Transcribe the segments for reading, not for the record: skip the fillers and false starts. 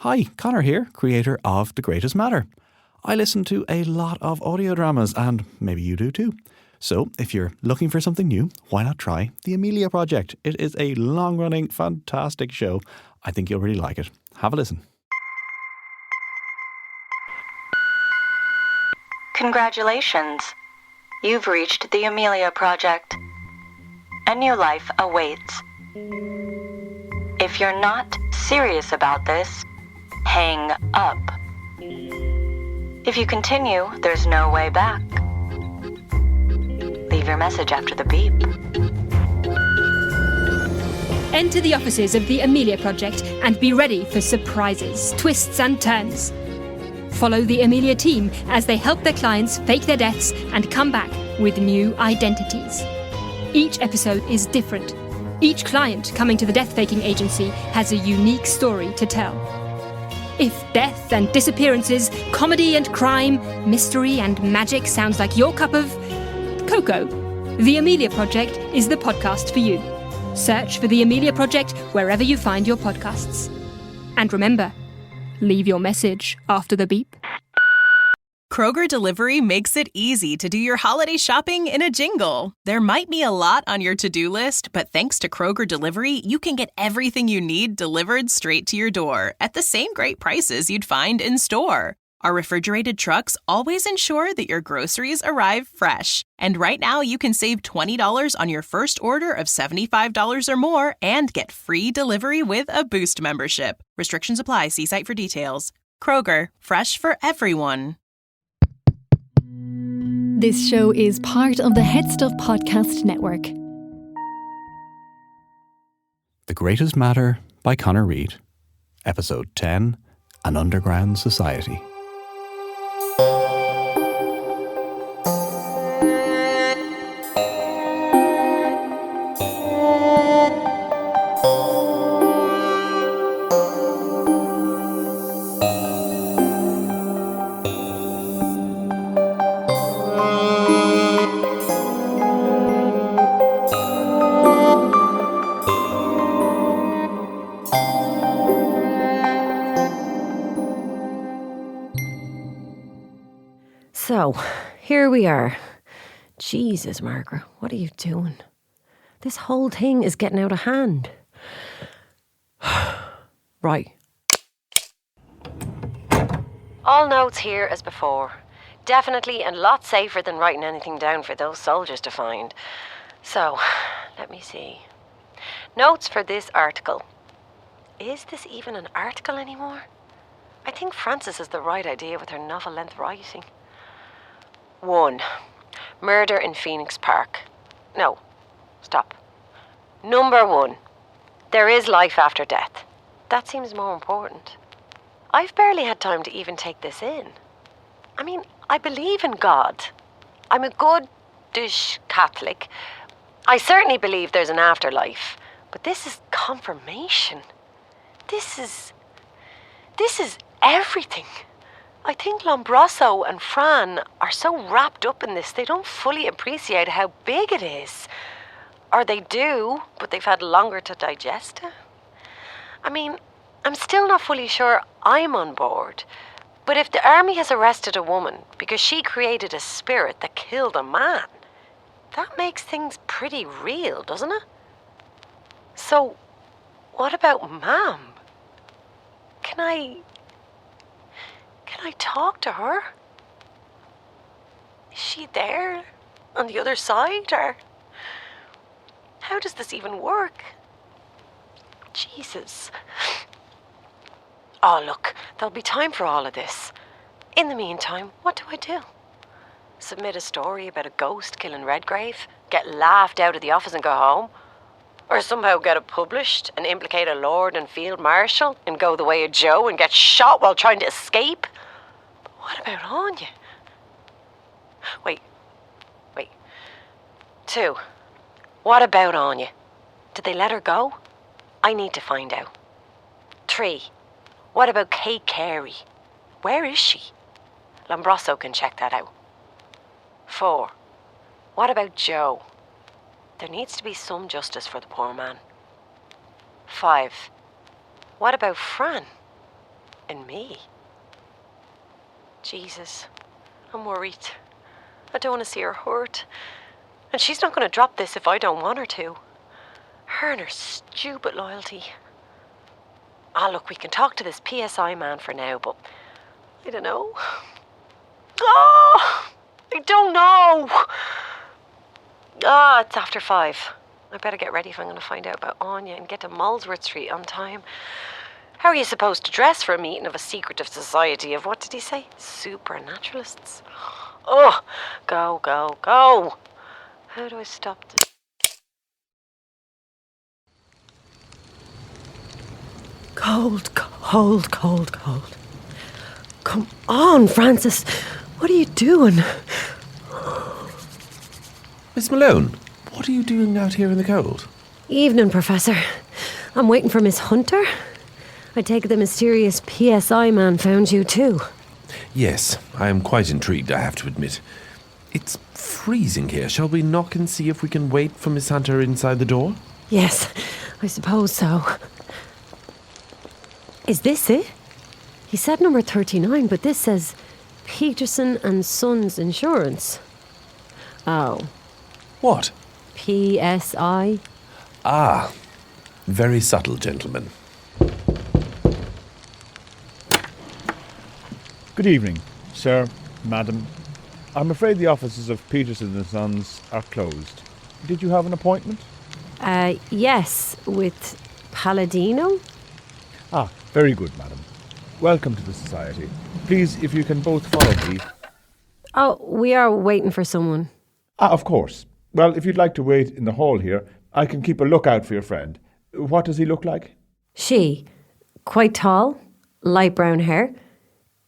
Hi, Conor here, creator of The Greatest Matter. I listen to a lot of audio dramas, and maybe you do too. So if you're looking for something new, why not try The Amelia Project? It is a long-running, fantastic show. I think you'll really like it. Have a listen. Congratulations. You've reached The Amelia Project. A new life awaits. If you're not serious about this, hang up. If you continue, there's no way back. Leave your message after the beep. Enter the offices of the Amelia Project and be ready for surprises, twists and turns. Follow the Amelia team as they help their clients fake their deaths and come back with new identities. Each episode is different. Each client coming to the death-faking agency has a unique story to tell. If death and disappearances, comedy and crime, mystery and magic sounds like your cup of cocoa, The Amelia Project is the podcast for you. Search for The Amelia Project wherever you find your podcasts. And remember, leave your message after the beep. Kroger Delivery makes it easy to do your holiday shopping in a jingle. There might be a lot on your to-do list, but thanks to Kroger Delivery, you can get everything you need delivered straight to your door at the same great prices you'd find in store. Our refrigerated trucks always ensure that your groceries arrive fresh. And right now, you can save $20 on your first order of $75 or more and get free delivery with a Boost membership. Restrictions apply. See site for details. Kroger, fresh for everyone. This show is part of the Head Stuff Podcast Network. The Greatest Matter by Conor Reid. Episode 10, An Underground Society. So, here we are. Jesus, Margaret, what are you doing? This whole thing is getting out of hand. Right. All notes here as before. Definitely a lot safer than writing anything down for those soldiers to find. So, let me see. Notes for this article. Is this even an article anymore? I think Frances has the right idea with her novel-length writing. 1. Murder in Phoenix Park. No, stop. Number 1. There is life after death. That seems more important. I've barely had time to even take this in. I mean, I believe in God. I'm a good-ish Catholic. I certainly believe there's an afterlife. But this is confirmation. This is everything. I think Lombroso and Fran are so wrapped up in this, they don't fully appreciate how big it is. Or they do, but they've had longer to digest it. I mean, I'm still not fully sure I'm on board. But if the army has arrested a woman because she created a spirit that killed a man, that makes things pretty real, doesn't it? So, what about Ma'am? Can I talk to her? Is she there on the other side, or how does this even work? Jesus. Oh, look, there'll be time for all of this. In the meantime, what do I do? Submit a story about a ghost killing Redgrave? Get laughed out of the office and go home? Or somehow get it published and implicate a Lord and Field Marshal and go the way of Joe and get shot while trying to escape? But what about Anya? Wait. 2. What about Anya? Did they let her go? I need to find out. 3. What about Kate Carey? Where is she? Lombroso can check that out. 4. What about Joe? There needs to be some justice for the poor man. 5. What about Fran? in me. Jesus, I'm worried. I don't want to see her hurt. And she's not going to drop this if I don't want her to. Her and her stupid loyalty. Look, we can talk to this PSI man for now, but I don't know. I don't know. It's after 5. I better get ready if I'm going to find out about Anya and get to Molesworth Street on time. How are you supposed to dress for a meeting of a secretive society of, what did he say? Supernaturalists? Oh, go, go, go. How do I stop this? Cold, cold, cold, cold. Come on, Francis. What are you doing? Miss Malone, what are you doing out here in the cold? Evening, Professor. I'm waiting for Miss Hunter. I take it the mysterious PSI man found you too. Yes, I am quite intrigued, I have to admit. It's freezing here. Shall we knock and see if we can wait for Miss Hunter inside the door? Yes, I suppose so. Is this it? He said number 39, but this says Peterson and Sons Insurance. Oh. What? PSI? Ah, very subtle, gentlemen. Good evening, sir, madam. I'm afraid the offices of Peterson & Sons are closed. Did you have an appointment? Yes, with Palladino? Ah, very good, madam. Welcome to the society. Please, if you can both follow me. Oh, we are waiting for someone. Of course. Well, if you'd like to wait in the hall here, I can keep a lookout for your friend. What does he look like? She, quite tall, light brown hair.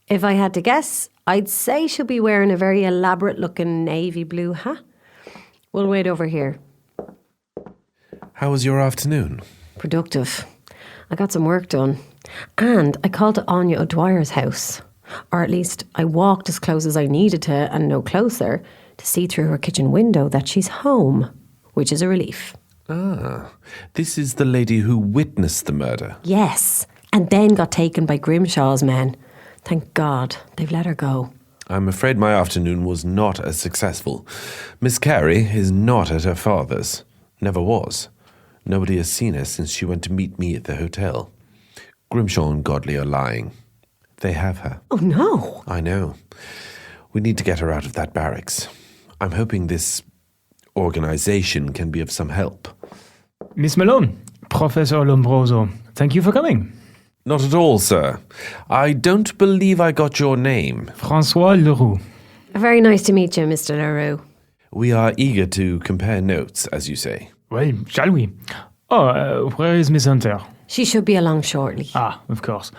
If I had to guess, I'd say she'll be wearing a very elaborate-looking navy blue hat. We'll wait over here. How was your afternoon? Productive. I got some work done. And I called to Anya O'Dwyer's house. Or at least I walked as close as I needed to and no closer to see through her kitchen window that she's home, which is a relief. Ah, this is the lady who witnessed the murder. Yes, and then got taken by Grimshaw's men. Thank God they've let her go. I'm afraid my afternoon was not as successful. Miss Carey is not at her father's. Never was. Nobody has seen her since she went to meet me at the hotel. Grimshaw and Godley are lying. They have her. Oh, no. I know. We need to get her out of that barracks. I'm hoping this organization can be of some help. Miss Malone, Professor Lombroso, thank you for coming. Not at all, sir. I don't believe I got your name. Francois LeRoux. Very nice to meet you, Mr. LeRoux. We are eager to compare notes, as you say. Well, shall we? Oh, where is Miss Hunter? She should be along shortly. Ah, of course.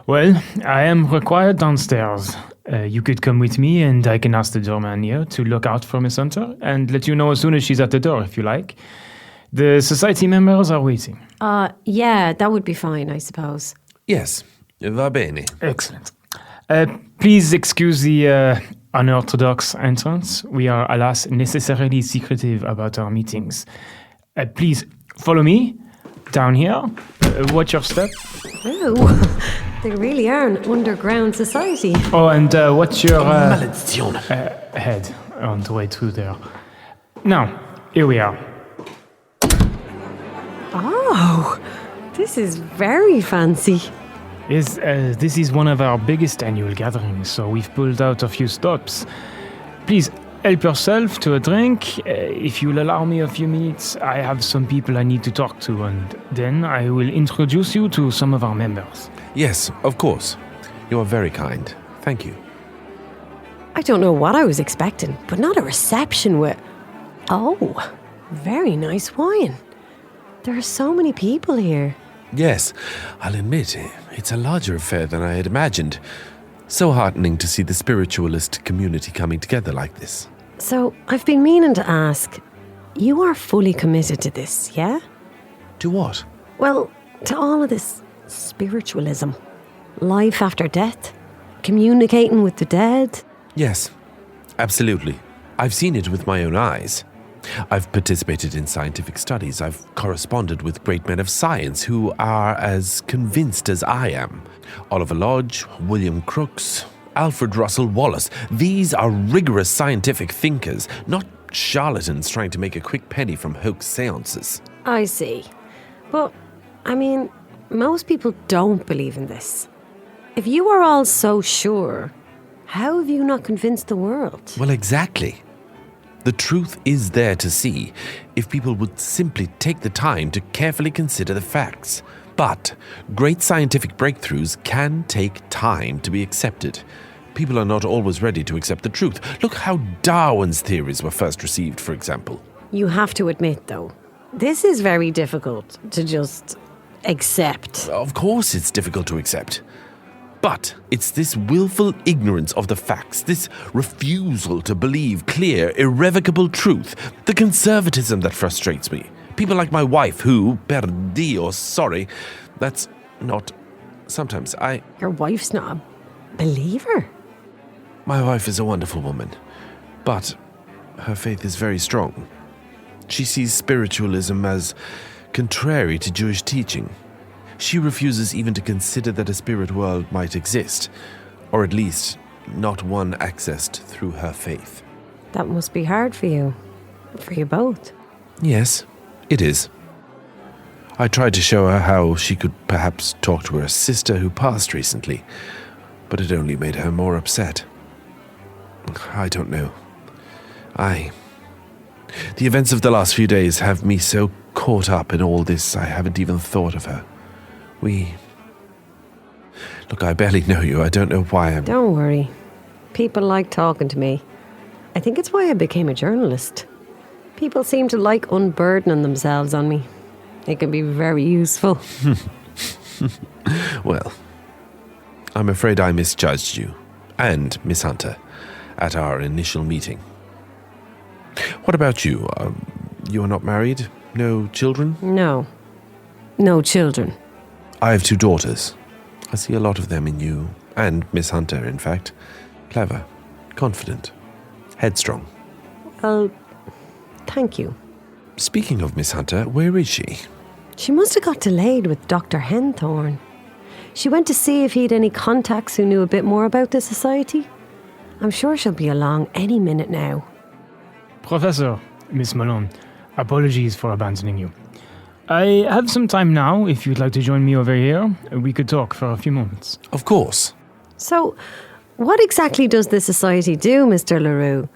Well, I am required downstairs. You could come with me and I can ask the doorman here to look out for Miss Hunter and let you know as soon as she's at the door, if you like. The society members are waiting. Yeah, that would be fine, I suppose. Yes, va bene. Excellent. Please excuse the unorthodox entrance. We are, alas, necessarily secretive about our meetings. Please follow me down here. Watch your step. Oh, they really are an underground society. Oh, and what's your head on the way through there? Now, here we are. Oh, this is very fancy. Yes, this is one of our biggest annual gatherings, so we've pulled out a few stops. Please help yourself to a drink. If you'll allow me a few minutes, I have some people I need to talk to, and then I will introduce you to some of our members. Yes, of course. You are very kind. Thank you. I don't know what I was expecting, but not a reception with... Oh, very nice wine. There are so many people here. Yes, I'll admit, it's a larger affair than I had imagined. So heartening to see the spiritualist community coming together like this. So, I've been meaning to ask, you are fully committed to this, yeah? To what? Well, to all of this spiritualism. Life after death. Communicating with the dead. Yes, absolutely. I've seen it with my own eyes. I've participated in scientific studies. I've corresponded with great men of science who are as convinced as I am. Oliver Lodge, William Crookes, Alfred Russel Wallace. These are rigorous scientific thinkers, not charlatans trying to make a quick penny from hoax seances. I see. But, I mean, most people don't believe in this. If you are all so sure, how have you not convinced the world? Well, exactly. The truth is there to see if people would simply take the time to carefully consider the facts. But great scientific breakthroughs can take time to be accepted. People are not always ready to accept the truth. Look how Darwin's theories were first received, for example. You have to admit, though, this is very difficult to just accept. Of course it's difficult to accept. But it's this willful ignorance of the facts, this refusal to believe clear, irrevocable truth, the conservatism that frustrates me. People like my wife who, per Dio, sorry, that's not... Sometimes Your wife's not a believer? My wife is a wonderful woman, but her faith is very strong. She sees spiritualism as contrary to Jewish teaching. She refuses even to consider that a spirit world might exist, or at least not one accessed through her faith. That must be hard for you both. Yes, it is. I tried to show her how she could perhaps talk to her sister who passed recently, but it only made her more upset. I don't know. The events of the last few days have me so caught up in all this I haven't even thought of her. Look, I barely know you. I don't know why I'm... Don't worry. People like talking to me. I think it's why I became a journalist. People seem to like unburdening themselves on me. It can be very useful. Well, I'm afraid I misjudged you, and Miss Hunter, at our initial meeting. What about you? You are not married? No children? No. No children. I have 2 daughters. I see a lot of them in you, and Miss Hunter, in fact. Clever, confident, headstrong. Well, thank you. Speaking of Miss Hunter, where is she? She must have got delayed with Dr. Henthorn. She went to see if he'd any contacts who knew a bit more about the society. I'm sure she'll be along any minute now. Professor, Miss Malone, apologies for abandoning you. I have some time now. If you'd like to join me over here, we could talk for a few moments. Of course. So, what exactly does the society do, Mr. LeRoux?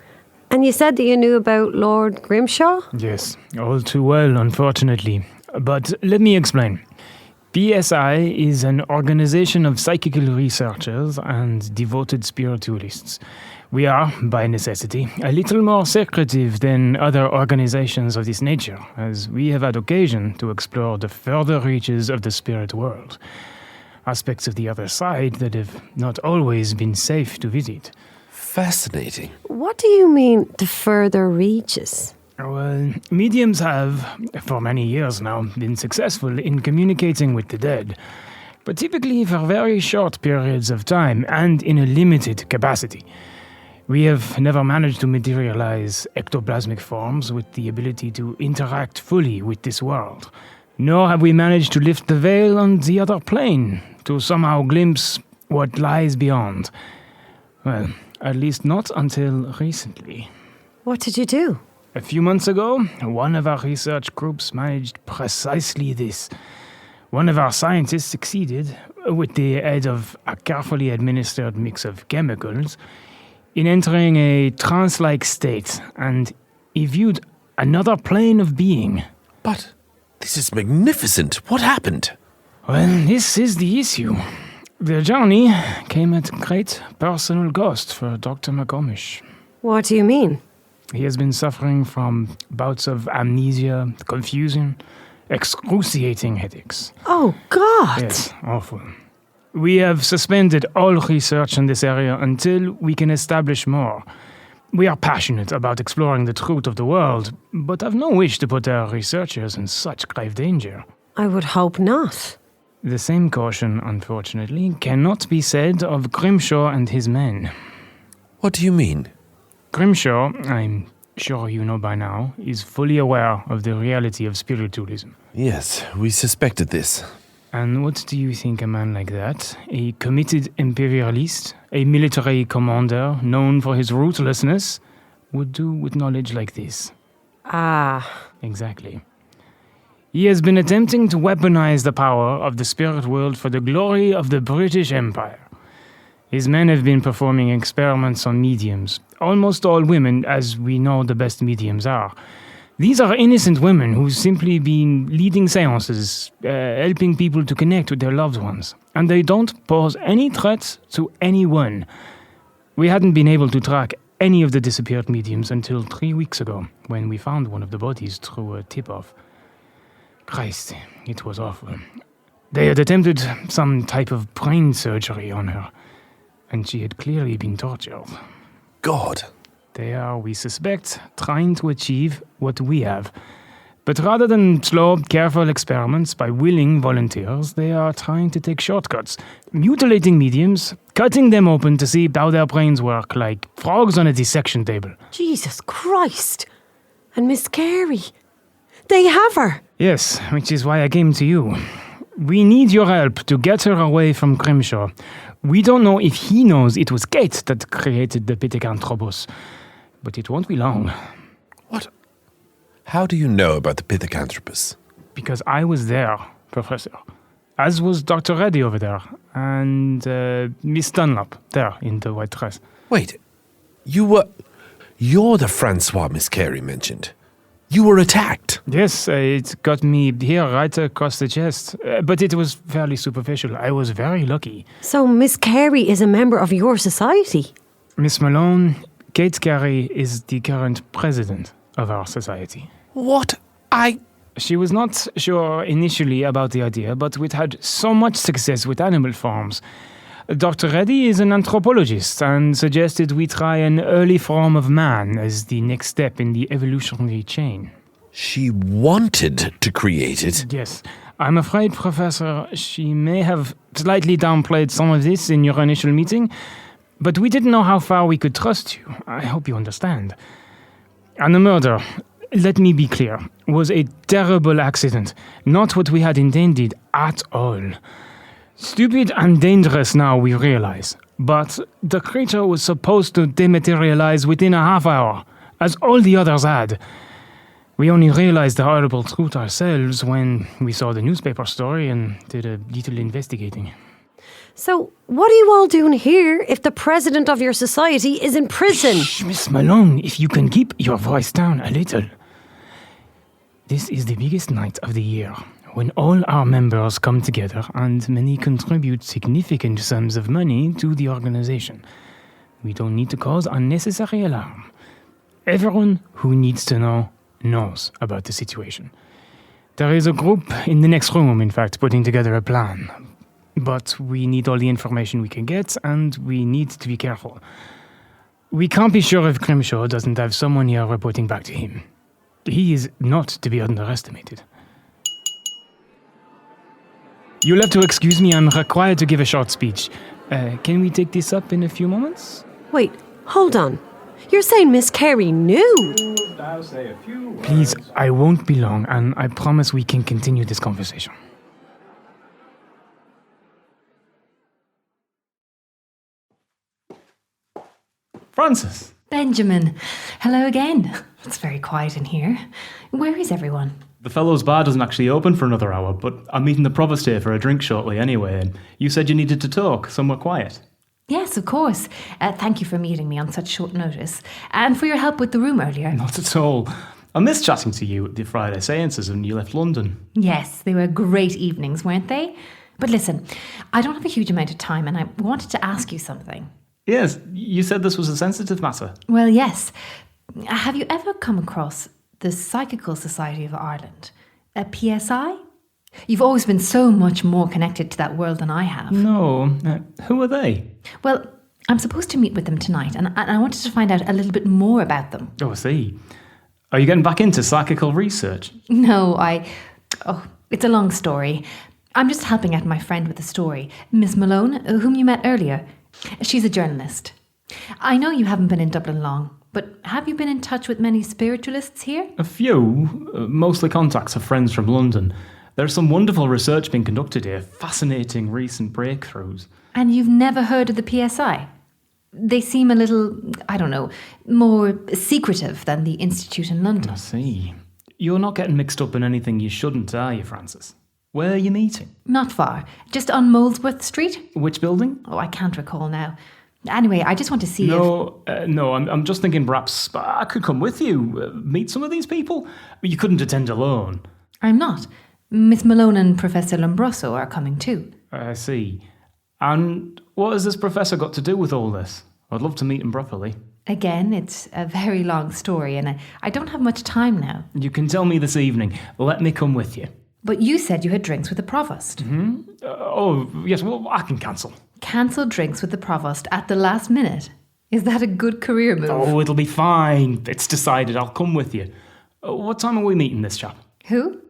And you said that you knew about Lord Grimshaw? Yes, all too well, unfortunately. But let me explain. PSI is an organization of psychical researchers and devoted spiritualists. We are, by necessity, a little more secretive than other organizations of this nature, as we have had occasion to explore the further reaches of the spirit world, aspects of the other side that have not always been safe to visit. Fascinating. What do you mean, the further reaches? Well, mediums have, for many years now, been successful in communicating with the dead, but typically for very short periods of time and in a limited capacity. We have never managed to materialize ectoplasmic forms with the ability to interact fully with this world. Nor have we managed to lift the veil on the other plane, to somehow glimpse what lies beyond. Well, at least not until recently. What did you do? A few months ago, one of our research groups managed precisely this. One of our scientists succeeded, with the aid of a carefully administered mix of chemicals, in entering a trance-like state, and he viewed another plane of being. But this is magnificent. What happened? Well, this is the issue. The journey came at great personal cost for Dr. McComish. What do you mean? He has been suffering from bouts of amnesia, confusion, excruciating headaches. Oh, God! Yes, awful. We have suspended all research in this area until we can establish more. We are passionate about exploring the truth of the world, but have no wish to put our researchers in such grave danger. I would hope not. The same caution, unfortunately, cannot be said of Grimshaw and his men. What do you mean? Grimshaw, I'm sure you know by now, is fully aware of the reality of spiritualism. Yes, we suspected this. And what do you think a man like that, a committed imperialist, a military commander known for his ruthlessness, would do with knowledge like this? Exactly. He has been attempting to weaponize the power of the spirit world for the glory of the British Empire. His men have been performing experiments on mediums, almost all women, as we know the best mediums are. These are innocent women who've simply been leading seances, helping people to connect with their loved ones. And they don't pose any threats to anyone. We hadn't been able to track any of the disappeared mediums until 3 weeks ago, when we found one of the bodies through a tip-off. Christ, it was awful. They had attempted some type of brain surgery on her, and she had clearly been tortured. God. They are, we suspect, trying to achieve what we have. But rather than slow, careful experiments by willing volunteers, they are trying to take shortcuts, mutilating mediums, cutting them open to see how their brains work, like frogs on a dissection table. Jesus Christ! And Miss Carey, they have her! Yes, which is why I came to you. We need your help to get her away from Grimshaw. We don't know if he knows it was Kate that created the Pithecanthropus, but it won't be long. What? How do you know about the Pithecanthropus? Because I was there, Professor. As was Dr. Reddy over there, and Miss Dunlop there in the white dress. Wait, you're the Francois Miss Carey mentioned. You were attacked. Yes, it got me here right across the chest, but it was fairly superficial. I was very lucky. So Miss Carey is a member of your society? Miss Malone, Kate Carey is the current president of our society. What? She was not sure initially about the idea, but we'd had so much success with animal farms. Dr. Reddy is an anthropologist and suggested we try an early form of man as the next step in the evolutionary chain. She wanted to create it? Yes. I'm afraid, Professor, she may have slightly downplayed some of this in your initial meeting, but we didn't know how far we could trust you. I hope you understand. And the murder, let me be clear, was a terrible accident, not what we had intended at all. Stupid and dangerous now, we realize. But the creature was supposed to dematerialize within a half hour, as all the others had. We only realized the horrible truth ourselves when we saw the newspaper story and did a little investigating. So, what are you all doing here if the president of your society is in prison? Shh, Miss Malone, if you can keep your voice down a little. This is the biggest night of the year, when all our members come together and many contribute significant sums of money to the organization. We don't need to cause unnecessary alarm. Everyone who needs to know knows about the situation. There is a group in the next room, in fact, putting together a plan. But we need all the information we can get, and we need to be careful. We can't be sure if Grimshaw doesn't have someone here reporting back to him. He is not to be underestimated. You'll have to excuse me, I'm required to give a short speech. Can we take this up in a few moments? Wait, hold on. You're saying Miss Carey knew? Please, I won't be long, and I promise we can continue this conversation. Francis! Benjamin, hello again. It's very quiet in here. Where is everyone? The Fellows Bar doesn't actually open for another hour, but I'm meeting the Provost here for a drink shortly anyway, and you said you needed to talk, somewhere quiet. Yes, of course. Thank you for meeting me on such short notice, and for your help with the room earlier. Not at all. I missed chatting to you at the Friday seances when you left London. Yes, they were great evenings, weren't they? But listen, I don't have a huge amount of time, and I wanted to ask you something. Yes, you said this was a sensitive matter. Well, yes. Have you ever come across the Psychical Society of Ireland, a PSI? You've always been so much more connected to that world than I have. No. Who are they? Well, I'm supposed to meet with them tonight, and I wanted to find out a little bit more about them. Oh, I see. Are you getting back into psychical research? No, it's a long story. I'm just helping out my friend with the story, Miss Malone, whom you met earlier. She's a journalist. I know you haven't been in Dublin long, But have you been in touch with many spiritualists here? A few, mostly contacts of friends from London. There's some wonderful research being conducted here, fascinating recent breakthroughs. And you've never heard of the PSI? They seem a little, I don't know, more secretive than the Institute in London. I see. You're not getting mixed up in anything you shouldn't, are you, Francis? Where are you meeting? Not far, just on Molesworth Street. Which building? Oh, I can't recall now. Anyway, I just want to see No, I'm just thinking perhaps I could come with you, meet some of these people. You couldn't attend alone. I'm not. Miss Malone and Professor Lombroso are coming too. I see. And what has this professor got to do with all this? I'd love to meet him properly. Again, it's a very long story and I don't have much time now. You can tell me this evening. Let me come with you. But you said you had drinks with the provost. Mm-hmm. Oh, yes, well, I can cancel. Cancel drinks with the provost at the last minute? Is that a good career move? Oh, it'll be fine. It's decided. I'll come with you. What time are we meeting this chap? Who?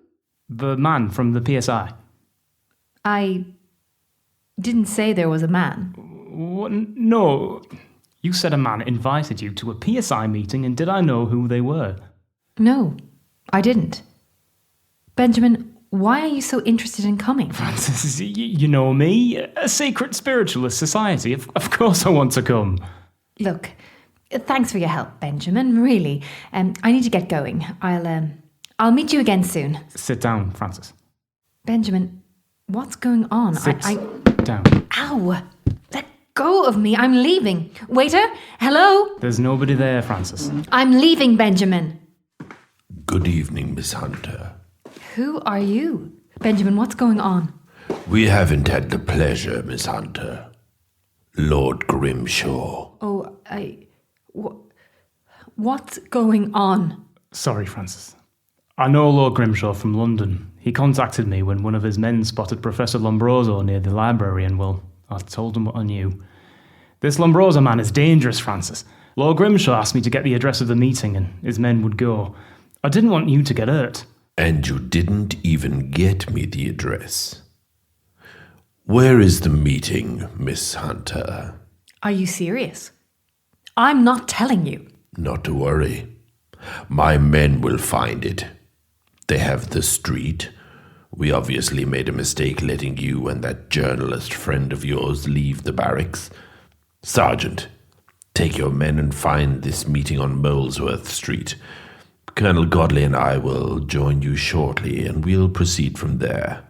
The man from the PSI. I didn't say there was a man. What? No. You said a man invited you to a PSI meeting, and did I know who they were? No, I didn't. Benjamin, why are you so interested in coming? Francis, you know me. A secret spiritualist society. Of course I want to come. Look, thanks for your help, Benjamin, really. I need to get going. I'll meet you again soon. Sit down, Francis. Benjamin, what's going on? Sit down. Ow! Let go of me. I'm leaving. Waiter? Hello? There's nobody there, Francis. I'm leaving, Benjamin. Good evening, Miss Hunter. Who are you? Benjamin, what's going on? We haven't had the pleasure, Miss Hunter. Lord Grimshaw. Oh, what's going on? Sorry, Francis. I know Lord Grimshaw from London. He contacted me when one of his men spotted Professor Lombroso near the library and, well, I told him what I knew. This Lombroso man is dangerous, Francis. Lord Grimshaw asked me to get the address of the meeting and his men would go. I didn't want you to get hurt. And you didn't even get me the address. Where is the meeting, Miss Hunter? Are you serious? I'm not telling you. Not to worry. My men will find it. They have the street. We obviously made a mistake letting you and that journalist friend of yours leave the barracks. Sergeant, take your men and find this meeting on Molesworth Street. Colonel Godley and I will join you shortly, and we'll proceed from there.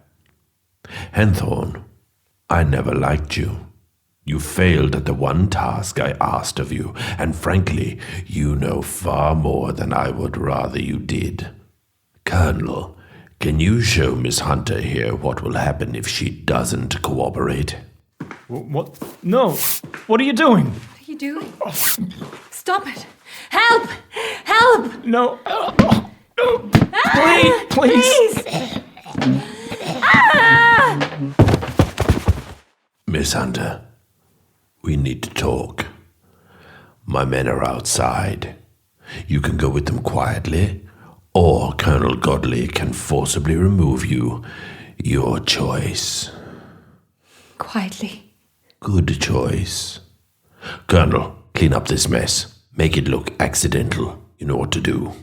Henthorn, I never liked you. You failed at the one task I asked of you, and frankly, you know far more than I would rather you did. Colonel, can you show Miss Hunter here what will happen if she doesn't cooperate? What? No. What are you doing? What are you doing? Stop it. Help! Help! No. No. Please. Miss Hunter, we need to talk. My men are outside. You can go with them quietly, or Colonel Godley can forcibly remove you. Your choice. Quietly. Good choice. Colonel, clean up this mess. Make it look accidental. You know what to do.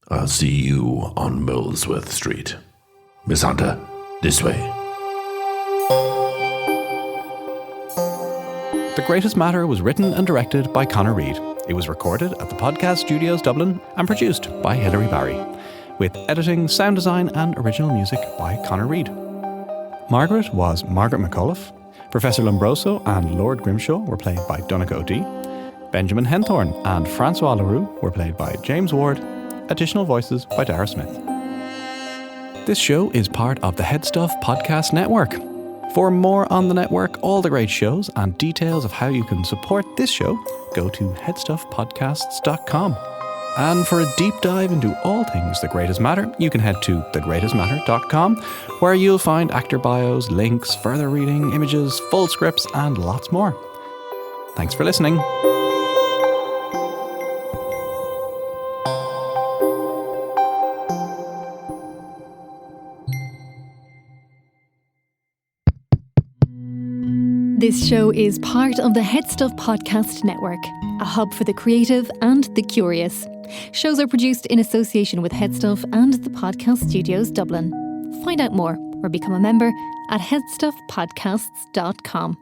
I'll see you on Molesworth Street. Miss Hunter, this way. The Greatest Matter was written and directed by Conor Reid. It was recorded at the Podcast Studios Dublin and produced by Hilary Barry, with editing, sound design and original music by Conor Reid. Margaret was Margaret McAuliffe. Professor Lombroso and Lord Grimshaw were played by Donncha O'Dea. Benjamin Henthorn and Francois LeRoux were played by James Ward. Additional voices by Darragh Smith. This show is part of the Headstuff Podcast Network. For more on the network, all the great shows, and details of how you can support this show, go to headstuffpodcasts.com. And for a deep dive into all things The Greatest Matter, you can head to thegreatestmatter.com, where you'll find actor bios, links, further reading, images, full scripts, and lots more. Thanks for listening. This show is part of the Head Stuff Podcast Network, a hub for the creative and the curious. Shows are produced in association with Head Stuff and the Podcast Studios Dublin. Find out more or become a member at headstuffpodcasts.com.